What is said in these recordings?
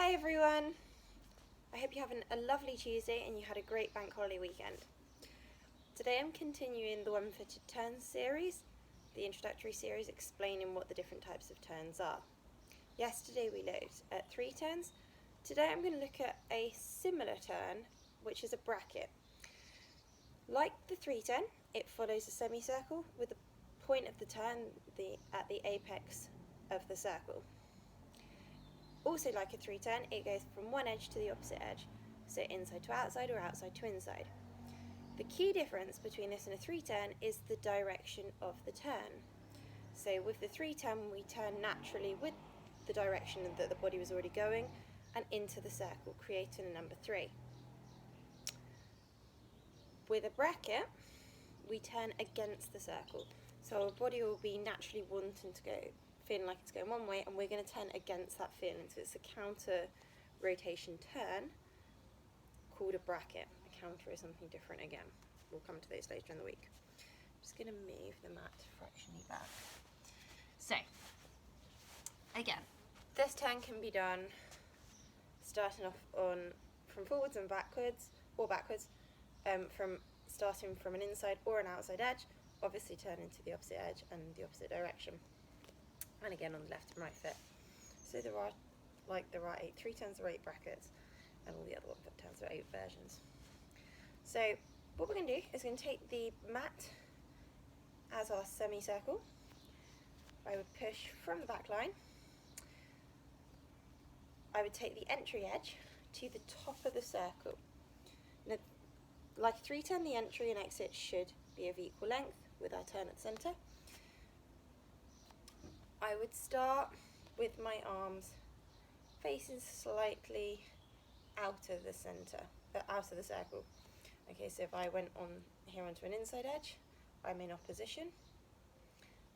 Hi everyone! I hope you're having a lovely Tuesday and you had a great bank holiday weekend. Today I'm continuing the One-Footed Turns series, the introductory series explaining what the different types of turns are. Yesterday we looked at 3 turns. Today I'm going to look at a similar turn, which is a bracket. Like the 3 turn, it follows a semicircle with the point of the turn at the apex of the circle. Also like a 3 turn, it goes from one edge to the opposite edge, so inside to outside or outside to inside. The key difference between this and a 3 turn is the direction of the turn. So with the 3 turn, we turn naturally with the direction that the body was already going and into the circle, creating a number 3. With a bracket, we turn against the circle. So our body will be naturally wanting to go, feeling like it's going one way, and we're going to turn against that feeling. So it's a counter rotation turn called a bracket. A counter is something different again. We'll come to those later in the week. I'm just going to move the mat fractionally back. So, again, this turn can be done starting off from forwards and backwards, or backwards, starting from an inside or an outside edge, obviously turning to the opposite edge and the opposite direction. And again on the left and right foot. So there are 3 turns or 8 brackets, and all the other One-Foot turns are 8 versions. So what we're going to do is going to take the mat as our semicircle. I would push from the back line. I would take the entry edge to the top of the circle. Now, like a 3 turn, the entry and exit should be of equal length with our turn at the centre. I would start with my arms facing slightly out of the centre, out of the circle. Okay, so if I went on here onto an inside edge, I'm in opposition.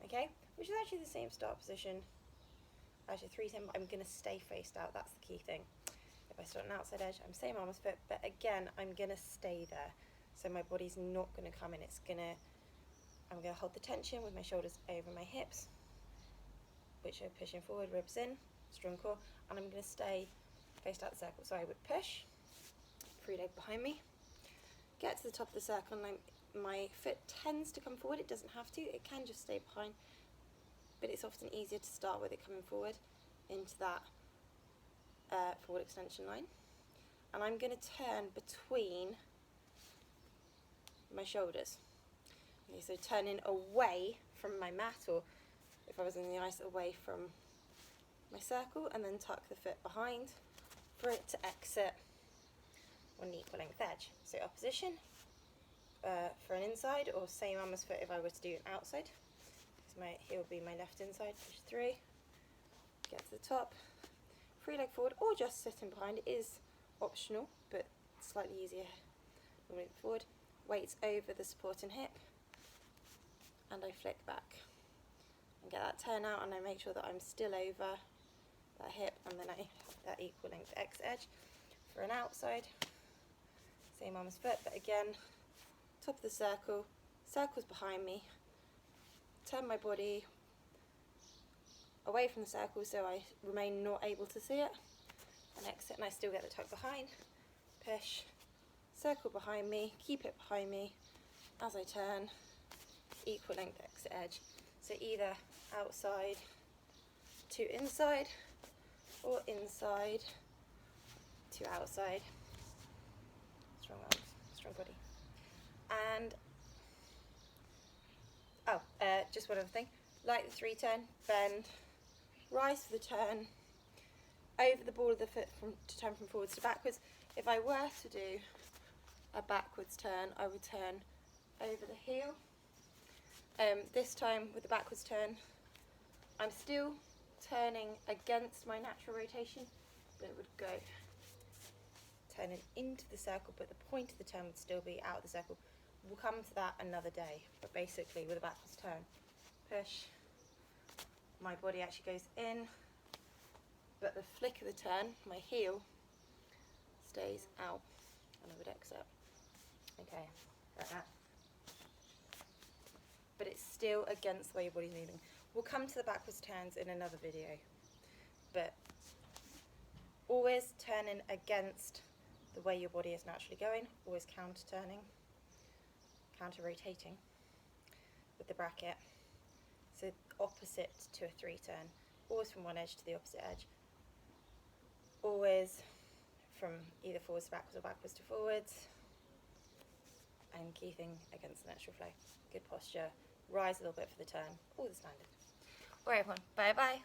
Okay, which is actually the same start position as your 3 turn, but I'm going to stay faced out. That's the key thing. If I start an outside edge, I'm same arm as foot, but again, I'm going to stay there. So my body's not going to come in. I'm going to hold the tension with my shoulders over my hips, which are pushing forward, ribs in, strong core, and I'm going to stay faced out the circle. So I would push, free leg behind me, get to the top of the circle, and my foot tends to come forward. It doesn't have to, it can just stay behind, but it's often easier to start with it coming forward into that forward extension line. And I'm going to turn between my shoulders. Okay, so turning away from my mat, or if I was in the ice, away from my circle, and then tuck the foot behind for it to exit on an equal length edge. So opposition for an inside, or same arm as foot if I were to do an outside. So my heel would be my left inside, push through, get to the top, free leg forward, or just sitting behind. It is optional, but slightly easier when we move forward. Weights over the supporting hip, and I flick back and get that turn out, and I make sure that I'm still over that hip, and then I have that equal length X edge. For an outside, same arm as foot, but again, top of the circle, circle's behind me, turn my body away from the circle so I remain not able to see it, and exit, and I still get the tuck behind, push, circle behind me, keep it behind me as I turn, equal length exit edge. So either outside to inside, or inside to outside. Strong arms, strong body. And just one other thing, like the 3 turn, bend, rise for the turn, over the ball of the foot to turn from forwards to backwards. If I were to do a backwards turn, I would turn over the heel. This time with the backwards turn, I'm still turning against my natural rotation, but it would go turning into the circle, but the point of the turn would still be out of the circle. We'll come to that another day, but basically with a backwards turn, push, my body actually goes in, but the flick of the turn, my heel stays out, and I would exit. Okay, like that. But it's still against the way your body's moving. We'll come to the backwards turns in another video, but Always turning against the way your body is naturally going, always counter-turning, counter-rotating with the bracket. So opposite to a 3-turn, always from one edge to the opposite edge. Always from either forwards to backwards or backwards to forwards. And keeping against the natural flow. Good posture, rise a little bit for the turn, all the standard. Alright everyone, bye bye.